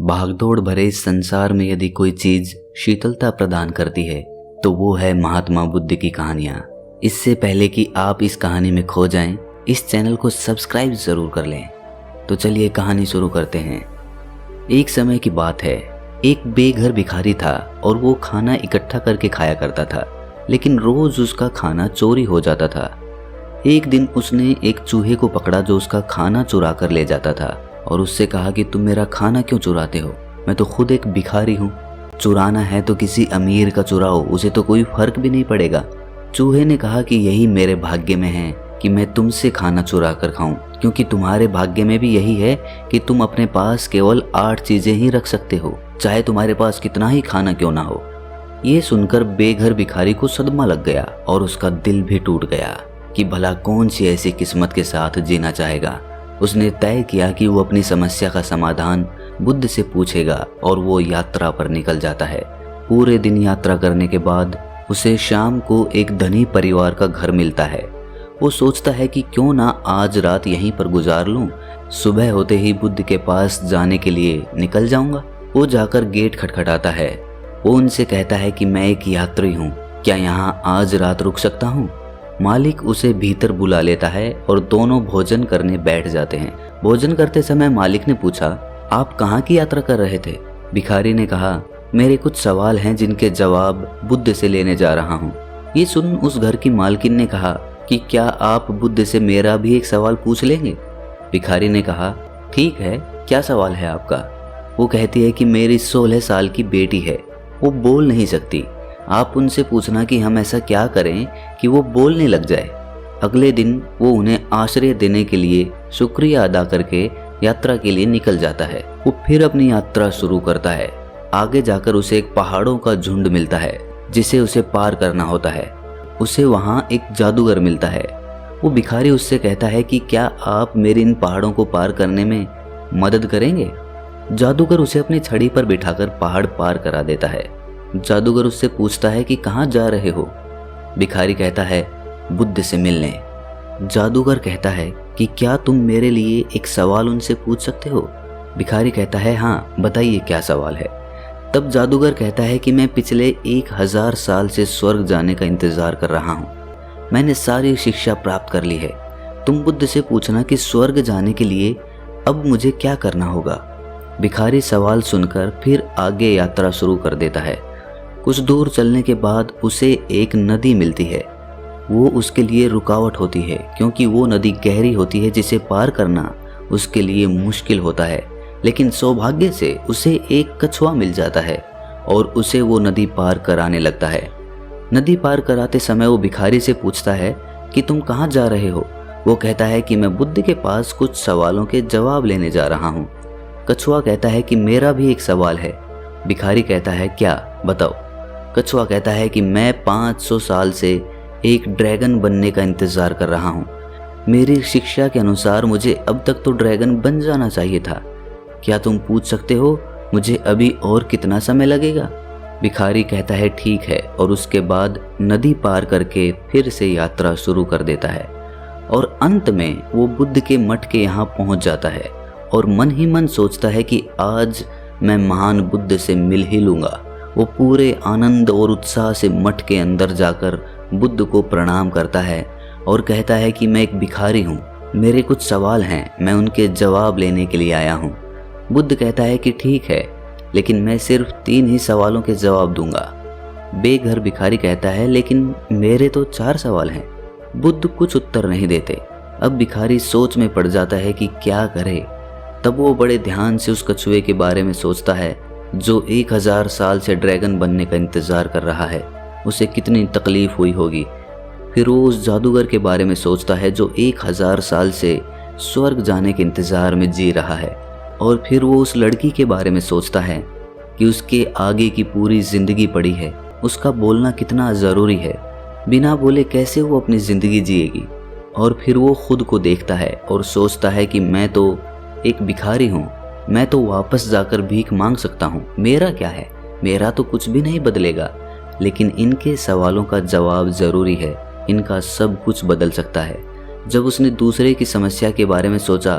भागदौड़ भरे इस संसार में यदि कोई चीज शीतलता प्रदान करती है तो वो है महात्मा बुद्ध की कहानियां। इससे पहले कि आप इस कहानी में खो जाएं, इस चैनल को सब्सक्राइब जरूर कर लें। तो चलिए कहानी शुरू करते हैं। एक समय की बात है, एक बेघर भिखारी था और वो खाना इकट्ठा करके खाया करता था, लेकिन रोज उसका खाना चोरी हो जाता था। एक दिन उसने एक चूहे को पकड़ा जो उसका खाना चुरा कर ले जाता था और उससे कहा कि तुम मेरा खाना क्यों चुराते हो? मैं तो खुद एक भिखारी हूँ। चुराना है तो किसी अमीर का चुराओ, उसे तो कोई फर्क भी नहीं पड़ेगा। चूहे ने कहा कि यही मेरे भाग्य में है कि मैं तुमसे खाना चुरा कर खाऊं, क्योंकि तुम्हारे भाग्य में भी यही है कि तुम अपने पास केवल 8 चीजें ही रख सकते हो, चाहे तुम्हारे पास कितना ही खाना क्यों ना हो। ये सुनकर बेघर भिखारी को सदमा लग गया और उसका दिल भी टूट गया कि भला कौन सी ऐसी किस्मत के साथ जीना चाहेगा। उसने तय किया कि वो अपनी समस्या का समाधान बुद्ध से पूछेगा और वो यात्रा पर निकल जाता है। पूरे दिन यात्रा करने के बाद उसे शाम को एक धनी परिवार का घर मिलता है। वो सोचता है कि क्यों ना आज रात यहीं पर गुजार लूं। सुबह होते ही बुद्ध के पास जाने के लिए निकल जाऊंगा। वो जाकर गेट खटखटाता है। वो उनसे कहता है कि मैं एक यात्री हूँ, क्या यहाँ आज रात रुक सकता हूँ? मालिक उसे भीतर बुला लेता है और दोनों भोजन करने बैठ जाते हैं। भोजन करते समय मालिक ने पूछा, आप कहाँ की यात्रा कर रहे थे? भिखारी ने कहा, मेरे कुछ सवाल हैं जिनके जवाब बुद्ध से लेने जा रहा हूँ। ये सुन उस घर की मालकिन ने कहा कि क्या आप बुद्ध से मेरा भी एक सवाल पूछ लेंगे? भिखारी ने कहा, ठीक है, क्या सवाल है आपका? वो कहती है कि मेरी 16 साल की बेटी है, वो बोल नहीं सकती। आप उनसे पूछना कि हम ऐसा क्या करें कि वो बोलने लग जाए। अगले दिन वो उन्हें आश्रय देने के लिए शुक्रिया अदा करके यात्रा के लिए निकल जाता है। वो फिर अपनी यात्रा शुरू करता है। आगे जाकर उसे एक पहाड़ों का झुंड मिलता है जिसे उसे पार करना होता है। उसे वहाँ एक जादूगर मिलता है। वो भिखारी उससे कहता है कि क्या आप मेरे इन पहाड़ों को पार करने में मदद करेंगे? जादूगर उसे अपनी छड़ी पर बिठाकर पहाड़ पार करा देता है। जादूगर उससे पूछता है कि कहाँ जा रहे हो? भिखारी कहता है, बुद्ध से मिलने। जादूगर कहता है कि क्या तुम मेरे लिए एक सवाल उनसे पूछ सकते हो? भिखारी कहता है, हाँ, बताइए क्या सवाल है। तब जादूगर कहता है कि मैं पिछले 1000 साल से स्वर्ग जाने का इंतजार कर रहा हूँ। मैंने सारी शिक्षा प्राप्त कर ली है। तुम बुद्ध से पूछना कि स्वर्ग जाने के लिए अब मुझे क्या करना होगा। भिखारी सवाल सुनकर फिर आगे यात्रा शुरू कर देता है। कुछ दूर चलने के बाद उसे एक नदी मिलती है। वो उसके लिए रुकावट होती है क्योंकि वो नदी गहरी होती है जिसे पार करना उसके लिए मुश्किल होता है। लेकिन सौभाग्य से उसे एक कछुआ मिल जाता है और उसे वो नदी पार कराने लगता है। नदी पार कराते समय वो भिखारी से पूछता है कि तुम कहाँ जा रहे हो? वो कहता है कि मैं बुद्ध के पास कुछ सवालों के जवाब लेने जा रहा हूँ। कछुआ कहता है कि मेरा भी एक सवाल है। भिखारी कहता है, क्या? बताओ। कछुआ कहता है कि मैं 500 साल से एक ड्रैगन बनने का इंतजार कर रहा हूँ। मेरी शिक्षा के अनुसार मुझे अब तक तो ड्रैगन बन जाना चाहिए था। क्या तुम पूछ सकते हो मुझे अभी और कितना समय लगेगा? भिखारी कहता है, ठीक है, और उसके बाद नदी पार करके फिर से यात्रा शुरू कर देता है और अंत में वो बुद्ध के मठ के यहाँ पहुँच जाता है और मन ही मन सोचता है कि आज मैं महान बुद्ध से मिल ही लूँगा। वो पूरे आनंद और उत्साह से मठ के अंदर जाकर बुद्ध को प्रणाम करता है और कहता है कि मैं एक भिखारी हूँ, मेरे कुछ सवाल हैं, मैं उनके जवाब लेने के लिए आया हूँ। बुद्ध कहता है कि ठीक है, लेकिन मैं सिर्फ 3 ही सवालों के जवाब दूंगा। बेघर भिखारी कहता है, लेकिन मेरे तो 4 सवाल हैं। बुद्ध कुछ उत्तर नहीं देते। अब भिखारी सोच में पड़ जाता है कि क्या करे। तब वो बड़े ध्यान से उस कछुए के बारे में सोचता है जो 1000 साल से ड्रैगन बनने का इंतजार कर रहा है। उसे कितनी तकलीफ हुई होगी। फिर वो उस जादूगर के बारे में सोचता है जो 1000 साल से स्वर्ग जाने के इंतजार में जी रहा है। और फिर वो उस लड़की के बारे में सोचता है कि उसके आगे की पूरी जिंदगी पड़ी है, उसका बोलना कितना ज़रूरी है, बिना बोले कैसे वो अपनी ज़िंदगी जिएगी। और फिर वो खुद को देखता है और सोचता है कि मैं तो एक भिखारी हूँ, मैं तो वापस जाकर भीख मांग सकता हूँ, मेरा क्या है, मेरा तो कुछ भी नहीं बदलेगा। लेकिन इनके सवालों का जवाब ज़रूरी है, इनका सब कुछ बदल सकता है। जब उसने दूसरे की समस्या के बारे में सोचा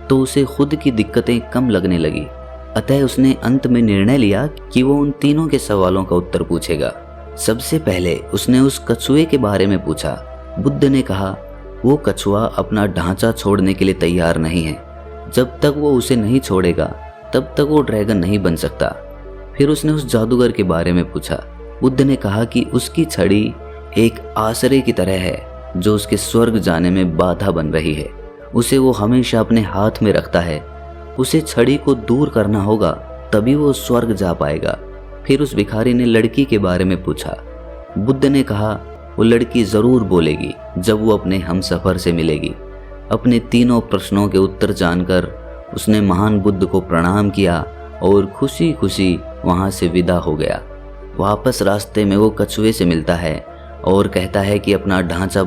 तो उसे खुद की दिक्कतें कम लगने लगी। अतः उसने अंत में निर्णय लिया कि वो उन तीनों के सवालों का उत्तर पूछेगा। सबसे पहले उसने उस कछुए के बारे में पूछा। बुद्ध ने कहा वो कछुआ अपना ढांचा छोड़ने के लिए तैयार नहीं है। जब तक वो उसे नहीं छोड़ेगा तब तक वो ड्रैगन नहीं बन सकता। फिर उसने उस जादूगर के बारे में पूछा। बुद्ध ने कहा कि उसकी छड़ी एक आसरे की तरह है जो उसके स्वर्ग जाने में बाधा बन रही है। उसे वो हमेशा अपने हाथ में रखता है। उसे छड़ी को दूर करना होगा तभी वो स्वर्ग जा पाएगा। फिर उस भिखारी ने लड़की के बारे में पूछा। बुद्ध ने कहा वो लड़की जरूर बोलेगी जब वो अपने हमसफर से मिलेगी। अपने तीनों प्रश्नों के उत्तर जानकर उसने महान बुद्ध को प्रणाम किया और खुशी खुशी वहां से विदा हो गया। वापस रास्ते में वो कछुए से मिलता है और कहता है कि अपना ढांचा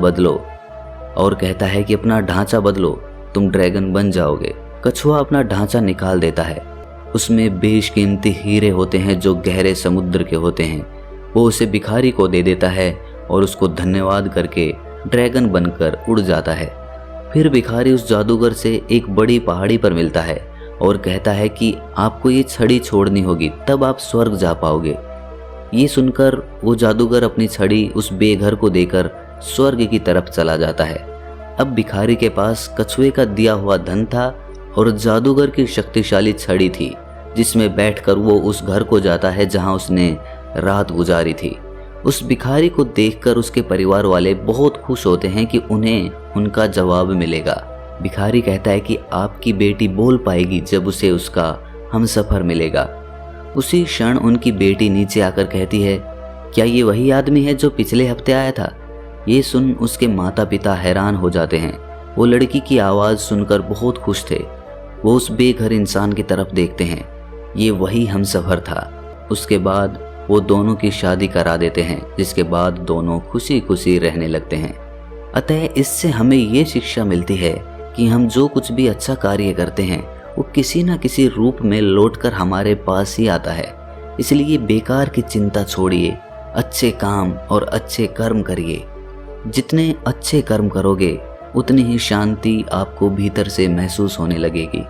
बदलो, तुम ड्रैगन बन जाओगे। कछुआ अपना ढांचा निकाल देता है। उसमें बेशकीमती हीरे होते हैं जो गहरे समुद्र के होते हैं। वो उसे भिखारी को दे देता है और उसको धन्यवाद करके ड्रैगन बनकर उड़ जाता है। फिर भिखारी उस जादूगर से एक बड़ी पहाड़ी पर मिलता है और कहता है कि आपको ये छड़ी छोड़नी होगी तब आप स्वर्ग जा पाओगे। ये सुनकर वो जादूगर अपनी छड़ी उस बेघर को देकर स्वर्ग की तरफ चला जाता है। अब भिखारी के पास कछुए का दिया हुआ धन था और जादूगर की शक्तिशाली छड़ी थी जिसमें बैठकर वो उस घर को जाता है जहां उसने रात गुजारी थी। उस भिखारी को देखकर उसके परिवार वाले बहुत खुश होते हैं कि उन्हें उनका जवाब मिलेगा। भिखारी कहता है कि आपकी बेटी बोल पाएगी जब उसे उसका हमसफर मिलेगा। उसी क्षण उनकी बेटी नीचे आकर कहती है, क्या ये वही आदमी है जो पिछले हफ्ते आया था? ये सुन उसके माता पिता हैरान हो जाते हैं। वो लड़की की आवाज़ सुनकर बहुत खुश थे। वो उस बेघर इंसान की तरफ देखते हैं। ये वही हमसफर था। उसके बाद वो दोनों की शादी करा देते हैं, जिसके बाद दोनों खुशी खुशी रहने लगते हैं। अतः इससे हमें ये शिक्षा मिलती है कि हम जो कुछ भी अच्छा कार्य करते हैं वो किसी न किसी रूप में लौटकर हमारे पास ही आता है। इसलिए बेकार की चिंता छोड़िए, अच्छे काम और अच्छे कर्म करिए। जितने अच्छे कर्म करोगे उतनी ही शांति आपको भीतर से महसूस होने लगेगी।